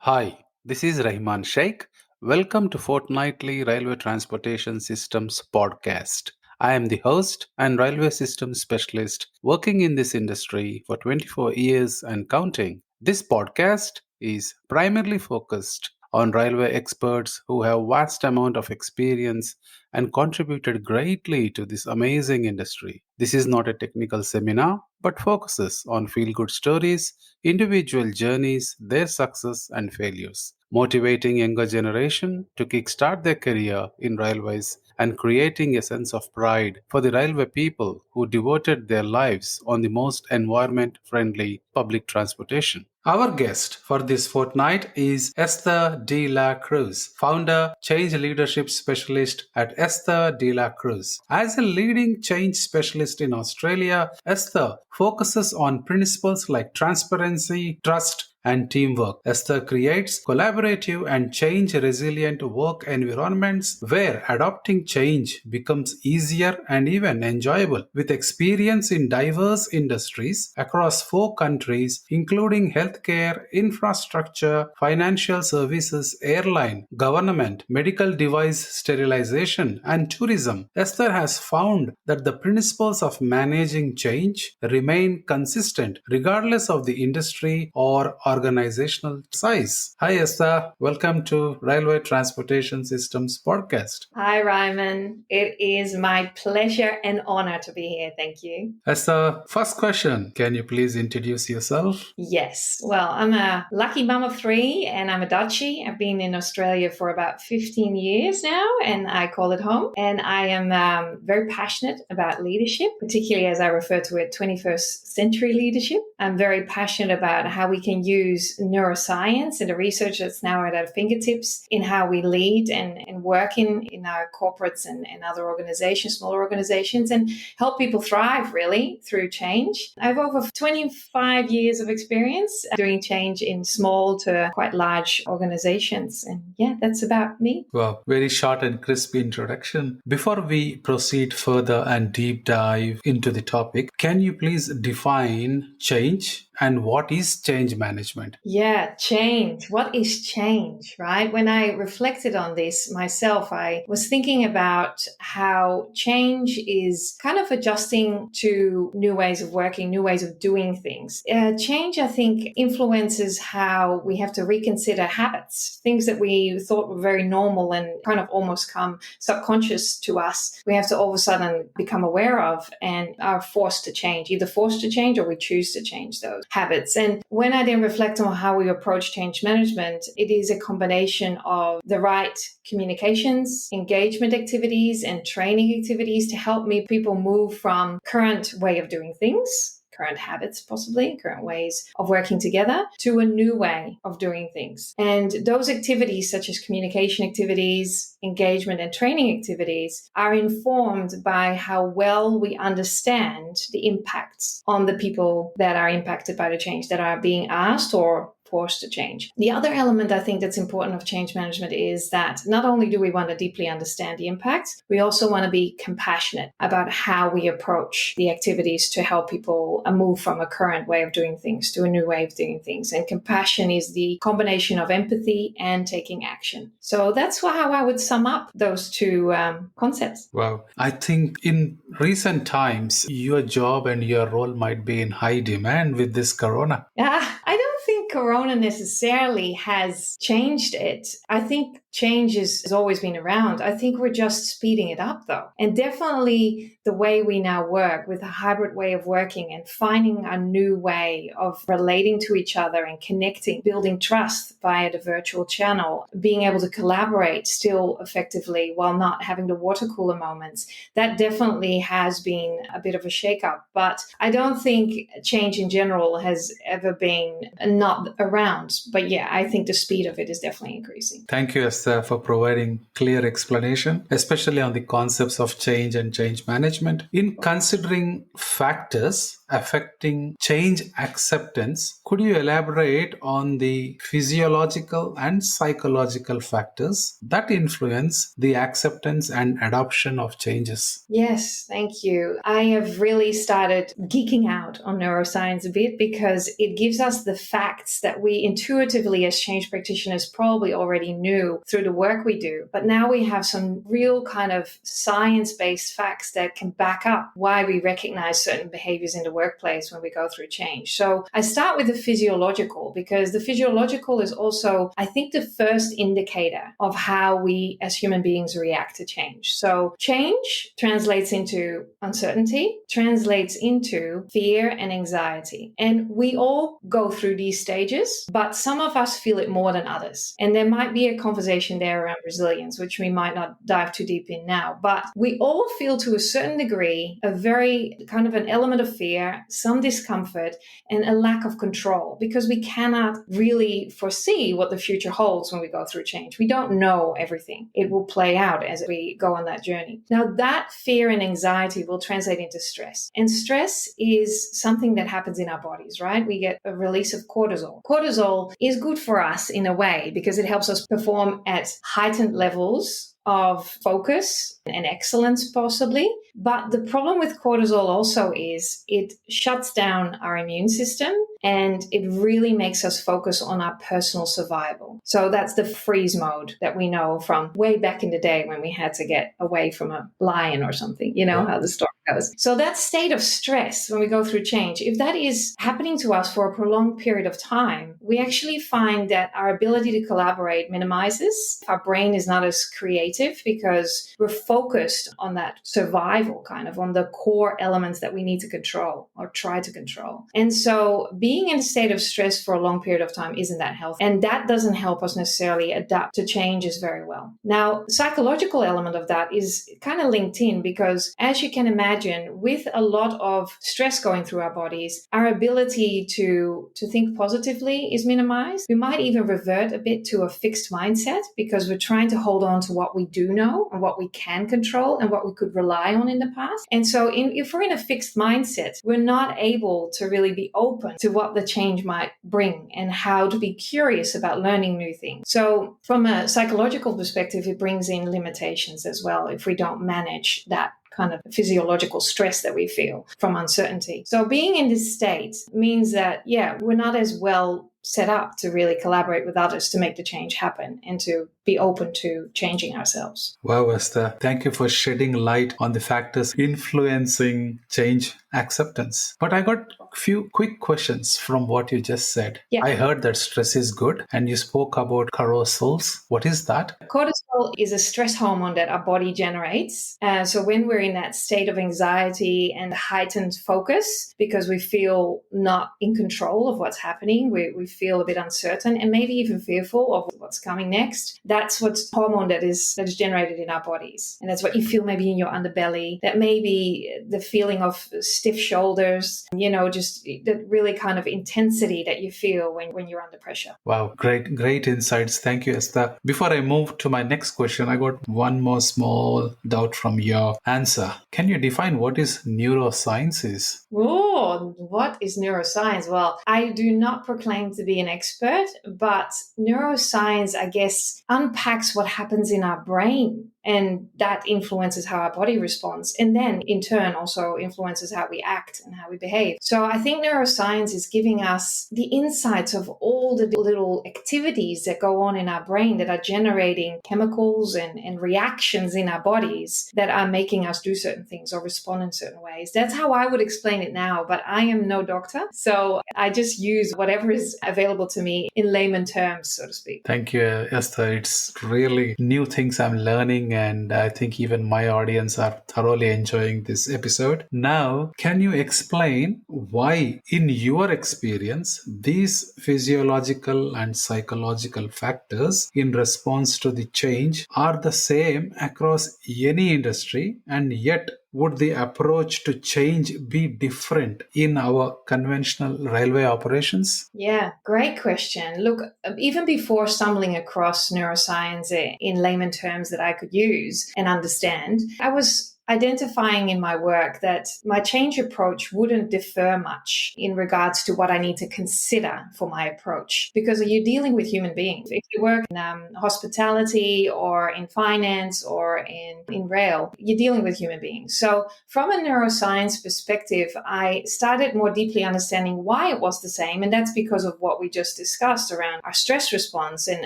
Hi, this is Rahman Sheikh. Welcome to Fortnightly Railway Transportation Systems Podcast. I am the host and railway systems specialist working in this industry for 24 years and counting. This podcast is primarily focused on railway experts who have vast amount of experience and contributed greatly to this amazing industry. This is not a technical seminar but focuses on feel good stories, individual journeys, their success and failures, motivating younger generation to kickstart their career in railways and creating a sense of pride for the railway people who devoted their lives on the most environment friendly public transportation. Our guest for this fortnight is Esther De La Cruz, founder, change leadership specialist at Esther De La Cruz. As a leading change specialist in Australia, Esther focuses on principles like transparency, trust, and teamwork. Esther creates collaborative and change resilient work environments where adopting change becomes easier and even enjoyable. With experience in diverse industries across 4 countries, including healthcare, infrastructure, financial services, airline, government, medical device sterilization, and tourism, Esther has found that the principles of managing change remain consistent regardless of the industry or organizational size. Hi Esther, welcome to Railway Transportation Systems Podcast. Hi Ryman, it is my pleasure and honor to be here. Thank you. Esther, first question, can you please introduce yourself? Yes, well, I'm a lucky mum of 3 and I'm a Dutchie. I've been in Australia for about 15 years now and I call it home. And I am very passionate about leadership, particularly as I refer to it, 21st century leadership. I'm very passionate about how we can use neuroscience and the research that's now at our fingertips in how we lead and work in our corporates and other organizations, smaller organizations, and help people thrive really through change. I have over 25 years of experience doing change in small to quite large organizations. And yeah, that's about me. Wow, very short and crisp introduction. Before we proceed further and deep dive into the topic, can you please define change? And what is change management? Yeah, change. What is change, right? When I reflected on this myself, I was thinking about how change is kind of adjusting to new ways of working, new ways of doing things. Change, I think, influences how we have to reconsider habits, things that we thought were very normal and kind of almost come subconscious to us. We have to all of a sudden become aware of and are forced to change, either forced to change or we choose to change those habits. And when I then reflect on how we approach change management, it is a combination of the right communications, engagement activities, and training activities to help people move from current way of doing things, current habits, possibly current ways of working together, to a new way of doing things. And those activities, such as communication activities, engagement and training activities, are informed by how well we understand the impacts on the people that are impacted by the change, that are being asked or forced to change. The other element I think that's important of change management is that not only do we want to deeply understand the impacts, we also want to be compassionate about how we approach the activities to help people move from a current way of doing things to a new way of doing things. And compassion is the combination of empathy and taking action. So that's how I would sum up those 2 concepts. Wow. I think in recent times, your job and your role might be in high demand with this corona. I don't think corona necessarily has changed it. I think change has always been around. I think we're just speeding it up though. And definitely the way we now work with a hybrid way of working and finding a new way of relating to each other and connecting, building trust via the virtual channel, being able to collaborate still effectively while not having the water cooler moments. That definitely has been a bit of a shakeup. But I don't think change in general has ever been not around. But yeah, I think the speed of it is definitely increasing. Thank you, Esther, for providing clear explanation, especially on the concepts of change and change management. In considering factors affecting change acceptance. Could you elaborate on the physiological and psychological factors that influence the acceptance and adoption of changes? Yes, thank you. I have really started geeking out on neuroscience a bit because it gives us the facts that we intuitively, as change practitioners, probably already knew through the work we do. But now we have some real kind of science-based facts that can back up why we recognize certain behaviors in the workplace when we go through change. So I start with the physiological because the physiological is also, I think, the first indicator of how we as human beings react to change. So change translates into uncertainty, translates into fear and anxiety. And we all go through these stages, but some of us feel it more than others. And there might be a conversation there around resilience, which we might not dive too deep in now. But we all feel to a certain degree a very kind of an element of fear, some discomfort, and a lack of control because we cannot really foresee what the future holds when we go through change. We don't know everything. It will play out as we go on that journey. Now, that fear and anxiety will translate into stress. And stress is something that happens in our bodies, right? We get a release of cortisol. Cortisol is good for us in a way because it helps us perform at heightened levels of focus and excellence possibly. But the problem with cortisol also is it shuts down our immune system and it really makes us focus on our personal survival. So that's the freeze mode that we know from way back in the day when we had to get away from a lion or something, you know how the story goes. So that state of stress when we go through change, if that is happening to us for a prolonged period of time, we actually find that our ability to collaborate minimizes. Our brain is not as creative because we're focused on that survival kind of on the core elements that we need to control or try to control. And so being in a state of stress for a long period of time isn't that healthy. And that doesn't help us necessarily adapt to changes very well. Now, the psychological element of that is kind of linked in because as you can imagine, with a lot of stress going through our bodies, our ability to think positively is minimized. We might even revert a bit to a fixed mindset because we're trying to hold on to what we do know and what we can control and what we could rely on in the past. And so if we're in a fixed mindset, we're not able to really be open to what the change might bring and how to be curious about learning new things. So from a psychological perspective, it brings in limitations as well if we don't manage that kind of physiological stress that we feel from uncertainty. So being in this state means that, we're not as well set up to really collaborate with others to make the change happen and to be open to changing ourselves. Wow, Esther, thank you for shedding light on the factors influencing change acceptance. But I got a few quick questions from what you just said. Yeah. I heard that stress is good and you spoke about carousels. What is that? Cortisol is a stress hormone that our body generates. So when we're in that state of anxiety and heightened focus because we feel not in control of what's happening, we feel a bit uncertain and maybe even fearful of what's coming next. That's what's hormone that is generated in our bodies. And that's what you feel maybe in your underbelly. That may be the feeling of stiff shoulders, just the really kind of intensity that you feel when you're under pressure. Wow, great insights. Thank you, Esther. Before I move to my next question, I got one more small doubt from your answer. Can you define what is neuroscience is? Oh, what is neuroscience? Well, I do not proclaim to be an expert, but neuroscience, I guess, unpacks what happens in our brain. And that influences how our body responds. And then in turn also influences how we act and how we behave. So I think neuroscience is giving us the insights of all the little activities that go on in our brain that are generating chemicals and reactions in our bodies that are making us do certain things or respond in certain ways. That's how I would explain it now, but I am no doctor. So I just use whatever is available to me in layman terms, so to speak. Thank you, Esther. It's really new things I'm learning. And I think even my audience are thoroughly enjoying this episode. Now, can you explain why, in your experience, these physiological and psychological factors in response to the change are the same across any industry, and yet would the approach to change be different in our conventional railway operations? Yeah, great question. Look, even before stumbling across neuroscience in layman terms that I could use and understand, I was identifying in my work that my change approach wouldn't differ much in regards to what I need to consider for my approach, because you're dealing with human beings. If you work in hospitality or in finance or in rail, you're dealing with human beings. So from a neuroscience perspective, I started more deeply understanding why it was the same. And that's because of what we just discussed around our stress response and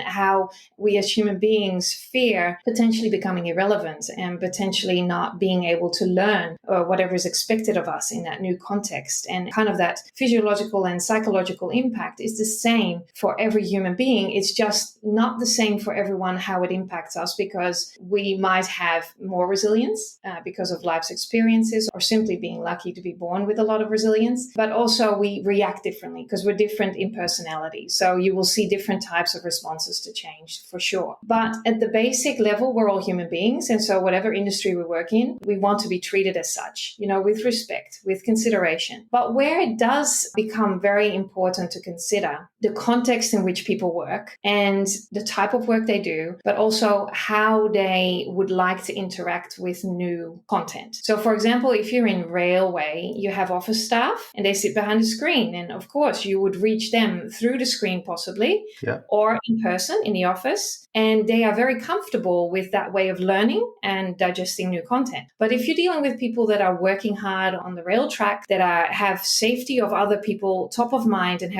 how we as human beings fear potentially becoming irrelevant and potentially not being able to learn whatever is expected of us in that new context. And kind of that physiological and psychological impact is the same for every human being. It's just not the same for everyone how it impacts us, because we might have more resilience because of life's experiences or simply being lucky to be born with a lot of resilience. But also we react differently because we're different in personality. So you will see different types of responses to change for sure. But at the basic level, we're all human beings. And so whatever industry we work in, we want to be treated as such, with respect, with consideration. But where it does become very important to consider the context in which people work and the type of work they do, but also how they would like to interact with new content. So for example, if you're in railway, you have office staff and they sit behind a screen. And of course, you would reach them through the screen possibly, or in person in the office. And they are very comfortable with that way of learning and digesting new content. But if you're dealing with people that are working hard on the rail track, that have safety of other people top of mind and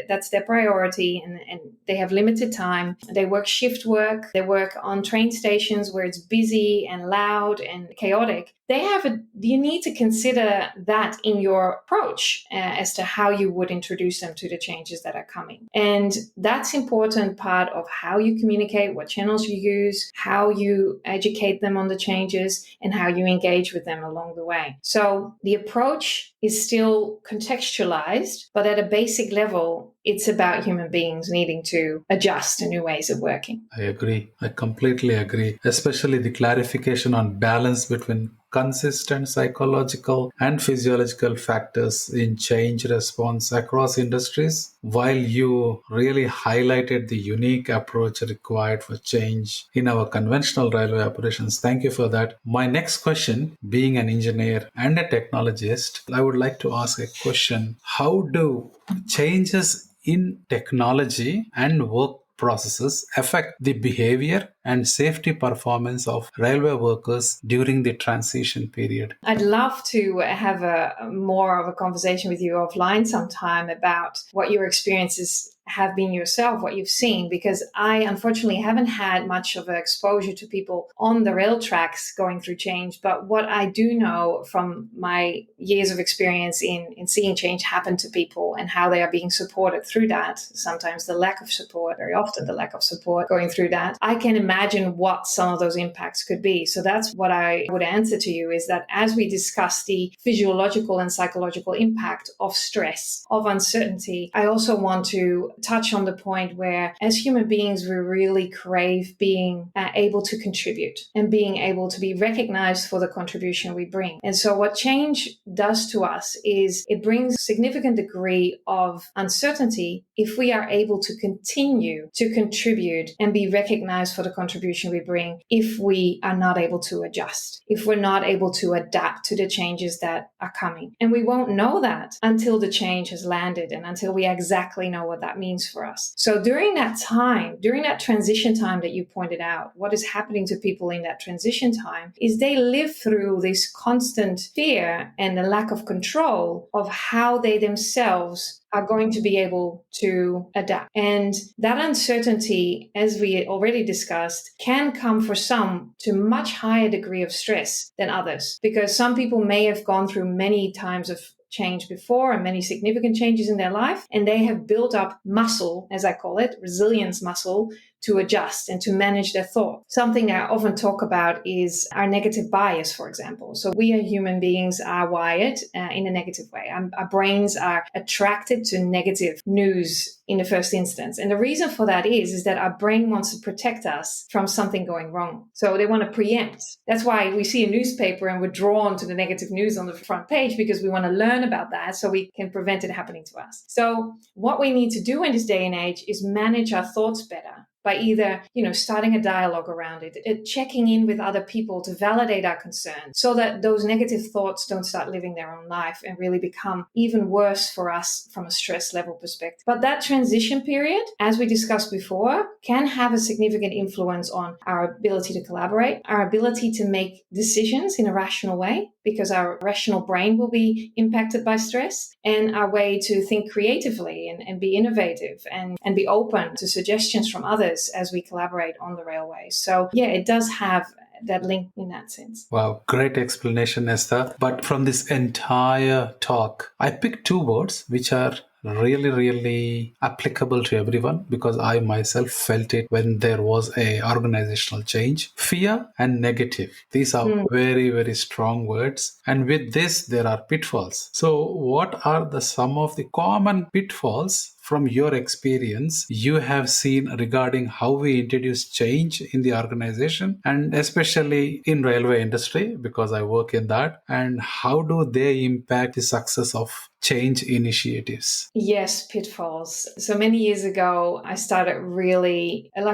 that's their priority, and they have limited time, they work shift work, they work on train stations where it's busy and loud and chaotic, you need to consider that in your approach as to how you would introduce them to the changes that are coming. And that's important part of how you communicate, what channels you use, how you educate them on the changes, and how you engage with them along the way. So the approach is still contextualized, but at a basic level, it's about human beings needing to adjust to new ways of working. I agree. I completely agree. Especially the clarification on balance between consistent psychological and physiological factors in change response across industries. While you really highlighted the unique approach required for change in our conventional railway operations, thank you for that. My next question, being an engineer and a technologist, I would like to ask a question. How do changes in technology and work processes affect the behavior and safety performance of railway workers during the transition period? I'd love to have more of a conversation with you offline sometime about what your experiences have been yourself, what you've seen, because I unfortunately haven't had much of an exposure to people on the rail tracks going through change. But what I do know from my years of experience in seeing change happen to people and how they are being supported through that, sometimes the lack of support, very often the lack of support going through that, I can imagine what some of those impacts could be. So that's what I would answer to you, is that as we discuss the physiological and psychological impact of stress, of uncertainty, I also want to touch on the point where as human beings, we really crave being able to contribute and being able to be recognized for the contribution we bring. And so what change does to us is it brings a significant degree of uncertainty if we are able to continue to contribute and be recognized for the contribution we bring, if we are not able to adjust, if we're not able to adapt to the changes that are coming. And we won't know that until the change has landed and until we exactly know what that means for us. So during that time, during that transition time that you pointed out, what is happening to people in that transition time is they live through this constant fear and the lack of control of how they themselves are going to be able to adapt. And that uncertainty, as we already discussed, can come for some to much higher degree of stress than others, because some people may have gone through many times of change before and many significant changes in their life, and they have built up muscle, as I call it, resilience muscle, to adjust and to manage their thought. Something I often talk about is our negative bias, for example. So we as human beings are wired in a negative way. Our brains are attracted to negative news in the first instance. And the reason for that is that our brain wants to protect us from something going wrong. So they want to preempt. That's why we see a newspaper and we're drawn to the negative news on the front page, because we want to learn about that so we can prevent it happening to us. So what we need to do in this day and age is manage our thoughts better. by either, starting a dialogue around it, checking in with other people to validate our concerns so that those negative thoughts don't start living their own life and really become even worse for us from a stress level perspective. But that transition period, as we discussed before, can have a significant influence on our ability to collaborate, our ability to make decisions in a rational way, because our rational brain will be impacted by stress, and our way to think creatively and be innovative and be open to suggestions from others as we collaborate on the railway. So yeah, it does have that link in that sense. Wow, great explanation, Esther. But from this entire talk, I picked two words which are really applicable to everyone because I myself felt it when there was a organizational change. Fear and negative. These are very strong words. And with this, there are pitfalls. So what are some of the common pitfalls from your experience you have seen regarding how we introduce change in the organization, and especially in railway industry because I work in that, and how do they impact the success of change initiatives? Yes, pitfalls. So many years ago, I started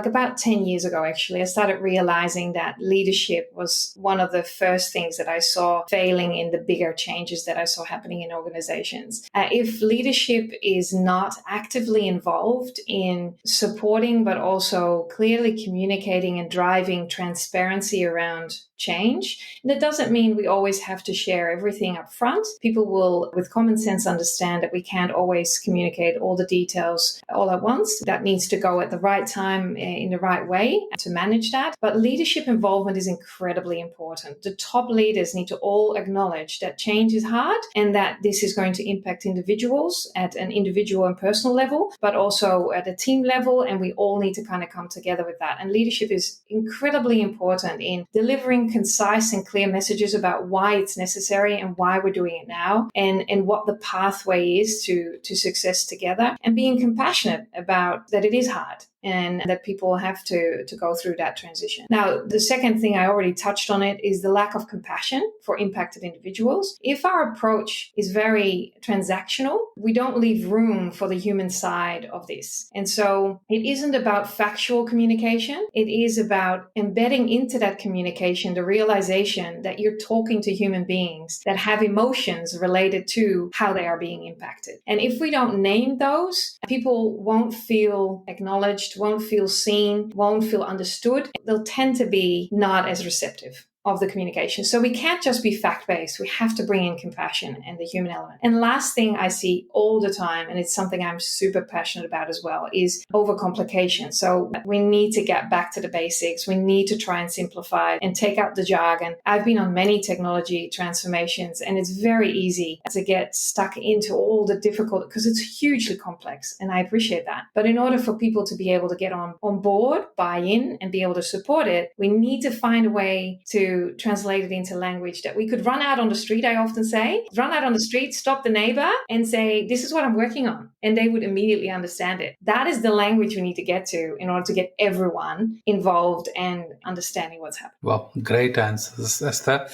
about 10 years ago, actually, I started realizing that leadership was one of the first things that I saw failing in the bigger changes that I saw happening in organizations. If leadership is not actively involved in supporting, but also clearly communicating and driving transparency around change, that doesn't mean we always have to share everything up front. People will, with common sense, understand that we can't always communicate all the details all at once. That needs to go at the right time in the right way to manage that. But leadership involvement is incredibly important. The top leaders need to all acknowledge that change is hard and that this is going to impact individuals at an individual and personal level, but also at a team level. And we all need to kind of come together with that. And leadership is incredibly important in delivering concise and clear messages about why it's necessary and why we're doing it now, and what the pathway is to success together, and being compassionate about that it is hard and that people have to go through that transition. Now, the second thing, I already touched on it, is the lack of compassion for impacted individuals. If our approach is very transactional, we don't leave room for the human side of this. And so it isn't about factual communication. It is about embedding into that communication the realization that you're talking to human beings that have emotions related to how they are being impacted. And if we don't name those, people won't feel acknowledged, won't feel seen, won't feel understood. They'll tend to be not as receptive of the communication. So we can't just be fact-based. We have to bring in compassion and the human element. And last thing I see all the time, and it's something I'm super passionate about as well, is overcomplication. So we need to get back to the basics. We need to try and simplify and take out the jargon. I've been on many technology transformations, and it's very easy to get stuck into all the difficult, because it's hugely complex, and I appreciate that. But in order for people to be able to get on board, buy in, and be able to support it, we need to find a way to translate it into language that we could run out on the street. I often say, run out on the street, stop the neighbor and say, this is what I'm working on. And they would immediately understand it. That is the language we need to get to in order to get everyone involved and understanding what's happening. Well, great answers, Esther.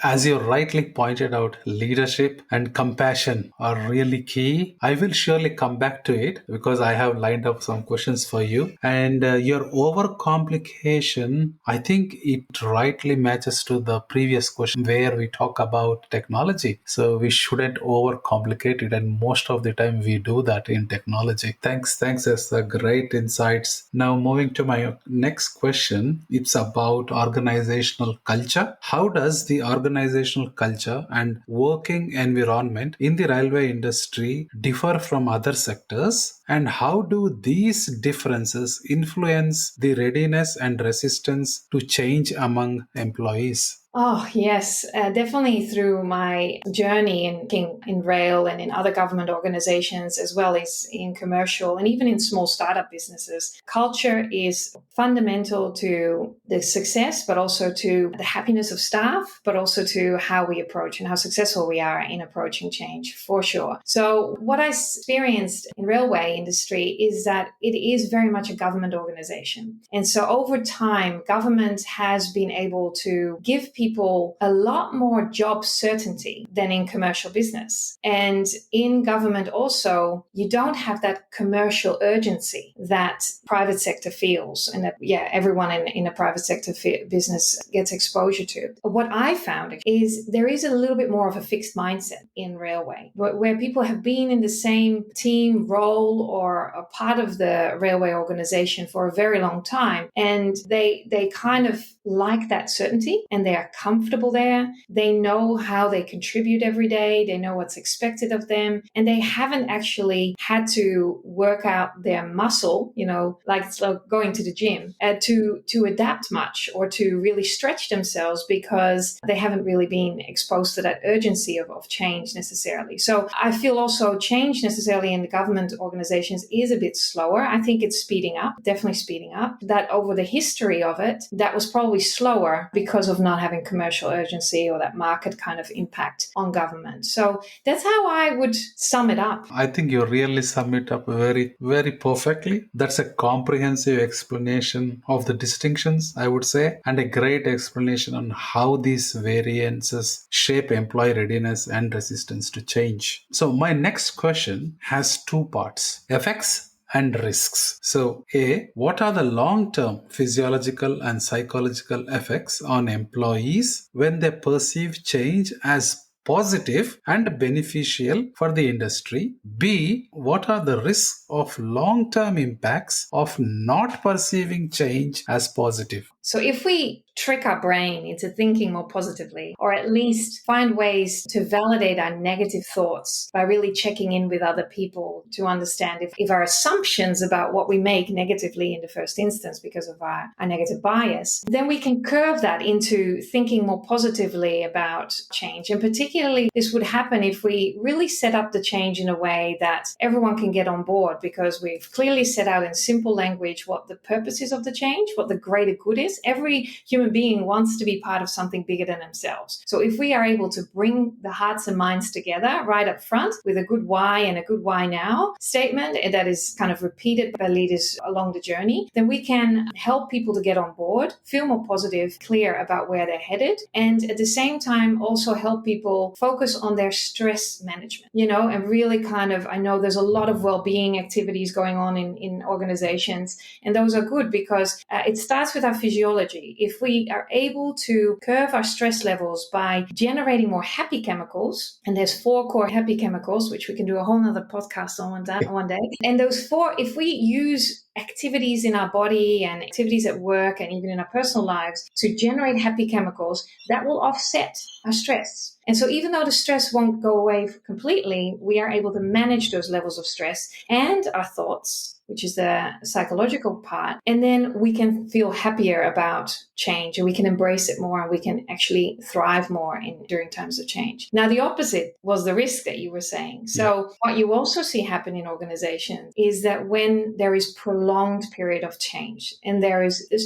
As you rightly pointed out, leadership and compassion are really key. I will surely come back to it because I have lined up some questions for you. And your overcomplication, I think it rightly matches to the previous question where we talk about technology. So we shouldn't overcomplicate it. And most of the time we do that in technology. Thanks, Esther. Great insights. Now moving to my next question. It's about organizational culture. How does the organizational culture and working environment in the railway industry differ from other sectors, and how do these differences influence the readiness and resistance to change among employees? Oh, yes, definitely through my journey in rail and in other government organizations, as well as in commercial and even in small startup businesses. Culture is fundamental to the success, but also to the happiness of staff, but also to how we approach and how successful we are in approaching change, for sure. So what I experienced in railway industry is that it is very much a government organization. And so over time, government has been able to give people people a lot more job certainty than in commercial business. And in government also, you don't have that commercial urgency that private sector feels and that, everyone in a private sector business gets exposure to. What I found is there is a little bit more of a fixed mindset in railway, where people have been in the same team role or a part of the railway organization for a very long time. And they kind of like that certainty and they are comfortable there. They know how they contribute every day. They know what's expected of them. And they haven't actually had to work out their muscle, like it's like going to the gym, to adapt much or to really stretch themselves because they haven't really been exposed to that urgency of change necessarily. So I feel also change necessarily in the government organizations is a bit slower. I think it's speeding up, definitely speeding up. That over the history of it, that was probably slower because of not having commercial urgency or that market kind of impact on government. So that's how I would sum it up. I think you really sum it up very, very perfectly. That's a comprehensive explanation of the distinctions, I would say, and a great explanation on how these variances shape employee readiness and resistance to change. So my next question has two parts: effects and risks. So, A, what are the long-term physiological and psychological effects on employees when they perceive change as positive and beneficial for the industry? B, what are the risks of long-term impacts of not perceiving change as positive? So if we trick our brain into thinking more positively, or at least find ways to validate our negative thoughts by really checking in with other people to understand if our assumptions about what we make negatively in the first instance because of our negative bias, then we can curve that into thinking more positively about change. And particularly this would happen if we really set up the change in a way that everyone can get on board, because we've clearly set out in simple language what the purpose is of the change, what the greater good is. Every human being wants to be part of something bigger than themselves. So if we are able to bring the hearts and minds together right up front with a good why and a good why now statement that is kind of repeated by leaders along the journey, then we can help people to get on board, feel more positive, clear about where they're headed, and at the same time also help people focus on their stress management, and really kind of, I know there's a lot of well-being activities going on in organizations, and those are good because it starts with our physiology. If we are able to curve our stress levels by generating more happy chemicals, and there's 4 core happy chemicals, which we can do a whole nother podcast on one day. And those 4, if we use activities in our body and activities at work and even in our personal lives to generate happy chemicals, that will offset our stress. And so even though the stress won't go away completely, we are able to manage those levels of stress and our thoughts, which is the psychological part. And then we can feel happier about change and we can embrace it more and we can actually thrive more during times of change. Now, the opposite was the risk that you were saying. So what you also see happen in organizations is that when there is prolonged period of change and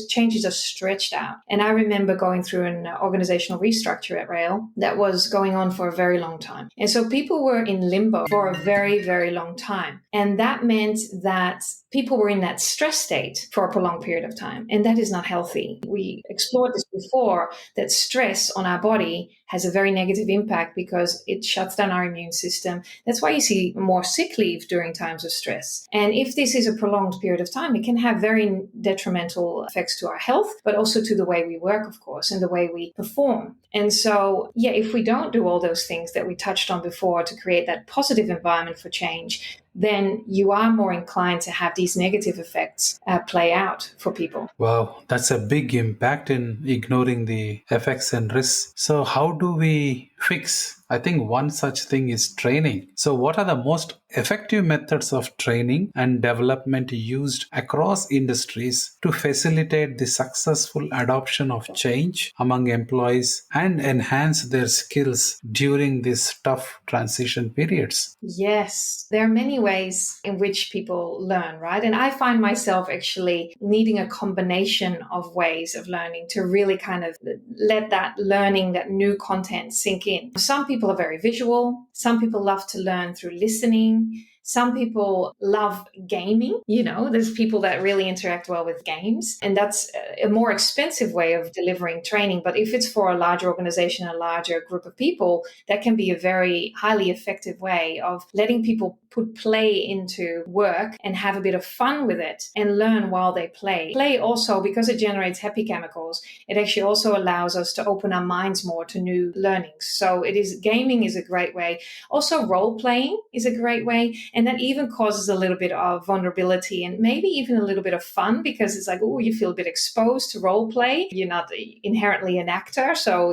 changes are stretched out. And I remember going through an organizational restructure at Rail that was going on for a very long time. And so people were in limbo for a very, very long time. And that meant that people were in that stress state for a prolonged period of time. And that is not healthy. We explored this before, that stress on our body has a very negative impact because it shuts down our immune system. That's why you see more sick leave during times of stress. And if this is a prolonged period of time, it can have very detrimental effects to our health, but also to the way we work, of course, and the way we perform. And so, if we don't do all those things that we touched on before to create that positive environment for change, then you are more inclined to have these negative effects play out for people. Wow, that's a big impact in ignoring the effects and risks. So how do we fix? I think one such thing is training. So what are the most effective methods of training and development used across industries to facilitate the successful adoption of change among employees and enhance their skills during these tough transition periods? Yes, there are many ways in which people learn, right? And I find myself actually needing a combination of ways of learning to really kind of let that learning, that new content sink in. Some people are very visual. Some people love to learn through listening. Some people love gaming. There's people that really interact well with games, and that's a more expensive way of delivering training. But if it's for a larger organization, a larger group of people, that can be a very highly effective way of letting people put play into work and have a bit of fun with it and learn while they play. Play also, because it generates happy chemicals, it actually also allows us to open our minds more to new learnings. So gaming is a great way. Also, role playing is a great way. And that even causes a little bit of vulnerability and maybe even a little bit of fun, because it's like, oh, you feel a bit exposed to role play. You're not inherently an actor. So,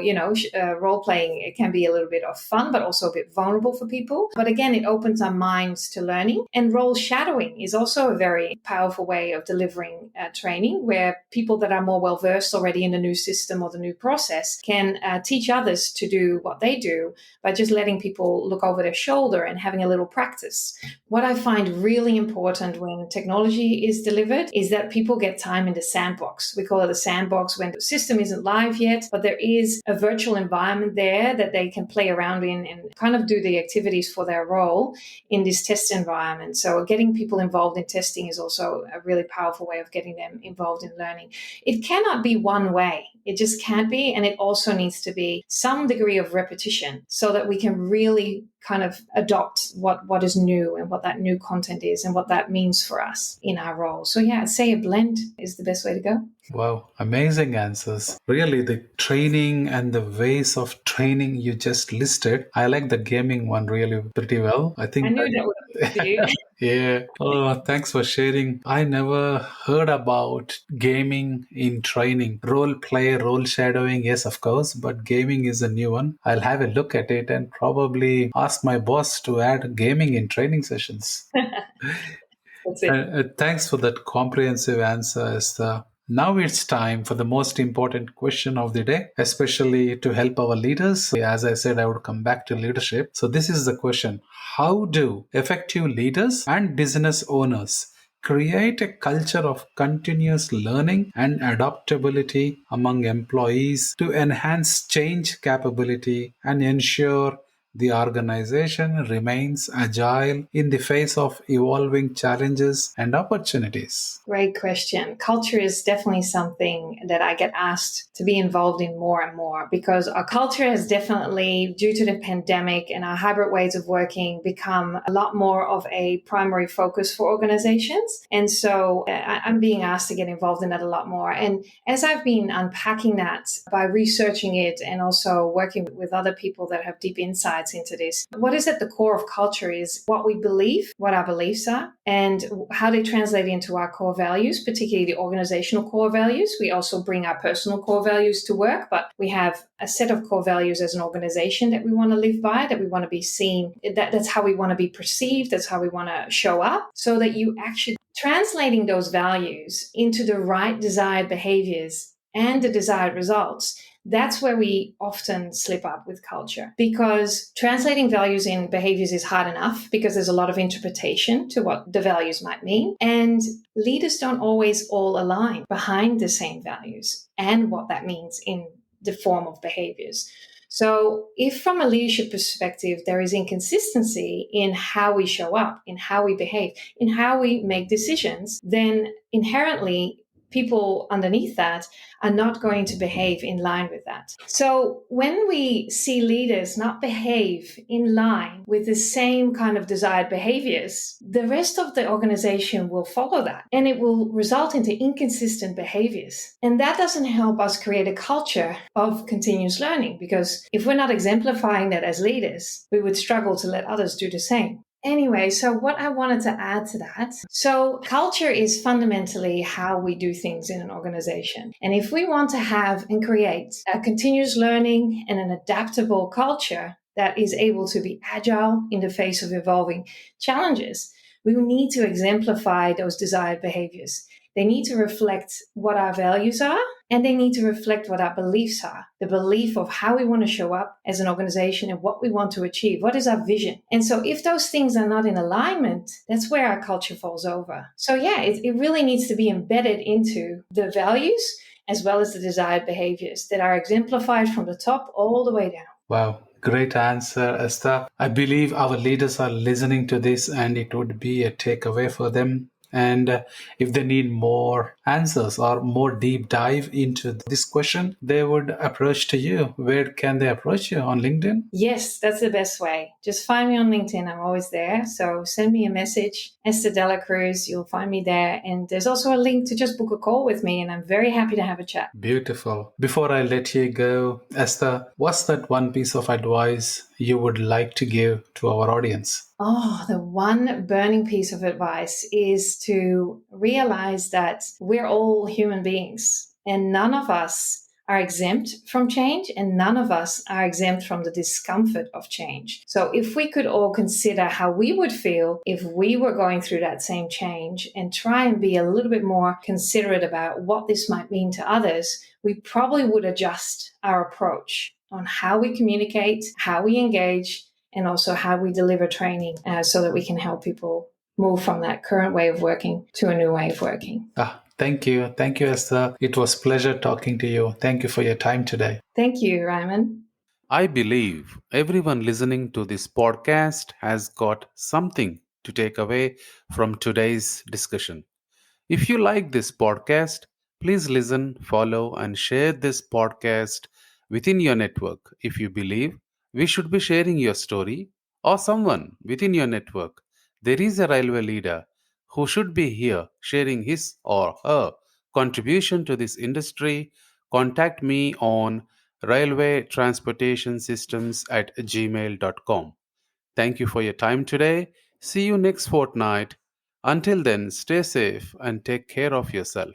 role playing, it can be a little bit of fun, but also a bit vulnerable for people. But again, it opens our minds to learning. And role shadowing is also a very powerful way of delivering training, where people that are more well versed already in the new system or the new process can teach others to do what they do by just letting people look over their shoulder and having a little practice. What I find really important when technology is delivered is that people get time in the sandbox. We call it a sandbox when the system isn't live yet, but there is a virtual environment there that they can play around in and kind of do the activities for their role in this test environment. So getting people involved in testing is also a really powerful way of getting them involved in learning. It cannot be one way. It just can't be. And it also needs to be some degree of repetition so that we can really kind of adopt what is new and what that new content is and what that means for us in our role. So yeah, I'd say a blend is the best way to go. Wow, amazing answers. Really, the training and the ways of training you just listed. I like the gaming one really pretty well. I think I knew that would be you. yeah. Oh, thanks for sharing. I never heard about gaming in training. Role play, role shadowing, yes, of course, but gaming is a new one. I'll have a look at it and probably ask my boss to add gaming in training sessions. That's it. Thanks for that comprehensive answer, Esther. Now it's time for the most important question of the day, especially to help our leaders. As I said, I would come back to leadership. So this is the question. How do effective leaders and business owners create a culture of continuous learning and adaptability among employees to enhance change capability and ensure the organization remains agile in the face of evolving challenges and opportunities? Great question. Culture is definitely something that I get asked to be involved in more and more, because our culture has definitely, due to the pandemic and our hybrid ways of working, become a lot more of a primary focus for organizations. And so I'm being asked to get involved in that a lot more. And as I've been unpacking that by researching it and also working with other people that have deep insights into this, what is at the core of culture is what we believe, what our beliefs are, and how they translate into our core values, particularly the organizational core values. We also bring our personal core values to work, but we have a set of core values as an organization that we want to live by, that we want to be seen, that's how we want to be perceived, that's how we want to show up, so that you actually translating those values into the right desired behaviors and the desired results. That's where we often slip up with culture, because translating values in behaviors is hard enough because there's a lot of interpretation to what the values might mean. And leaders don't always all align behind the same values and what that means in the form of behaviors. So if from a leadership perspective, there is inconsistency in how we show up, in how we behave, in how we make decisions, then inherently people underneath that are not going to behave in line with that. So when we see leaders not behave in line with the same kind of desired behaviors, the rest of the organization will follow that, and it will result into inconsistent behaviors. And that doesn't help us create a culture of continuous learning, because if we're not exemplifying that as leaders, we would struggle to let others do the same. Anyway, so what I wanted to add to that. So culture is fundamentally how we do things in an organization. And if we want to have and create a continuous learning and an adaptable culture that is able to be agile in the face of evolving challenges, we need to exemplify those desired behaviors. They need to reflect what our values are, and they need to reflect what our beliefs are, the belief of how we want to show up as an organization and what we want to achieve. What is our vision? And so if those things are not in alignment, that's where our culture falls over. So yeah, it really needs to be embedded into the values as well as the desired behaviors that are exemplified from the top all the way down. Wow. Great answer, Esther. I believe our leaders are listening to this and it would be a takeaway for them. And if they need more answers or more deep dive into this question, they would approach to you. Where can they approach you? On LinkedIn? Yes, that's the best way. Just find me on LinkedIn. I'm always there. So send me a message, Esther De La Cruz. You'll find me there. And there's also a link to just book a call with me. And I'm very happy to have a chat. Beautiful. Before I let you go, Esther, what's that one piece of advice you would like to give to our audience? Oh, the one burning piece of advice is to realize that we're all human beings and none of us are exempt from change and none of us are exempt from the discomfort of change. So if we could all consider how we would feel if we were going through that same change and try and be a little bit more considerate about what this might mean to others, we probably would adjust our approach on how we communicate, how we engage, and also how we deliver training so that we can help people move from that current way of working to a new way of working. Thank you. Thank you, Esther. It was a pleasure talking to you. Thank you for your time today. Thank you, Ryman. I believe everyone listening to this podcast has got something to take away from today's discussion. If you like this podcast, please listen, follow, and share this podcast within your network. If you believe we should be sharing your story or someone within your network, there is a railway leader who should be here sharing his or her contribution to this industry, contact me on railway transportation systems at gmail.com. Thank you for your time today. See you next fortnight. Until then, stay safe and take care of yourself.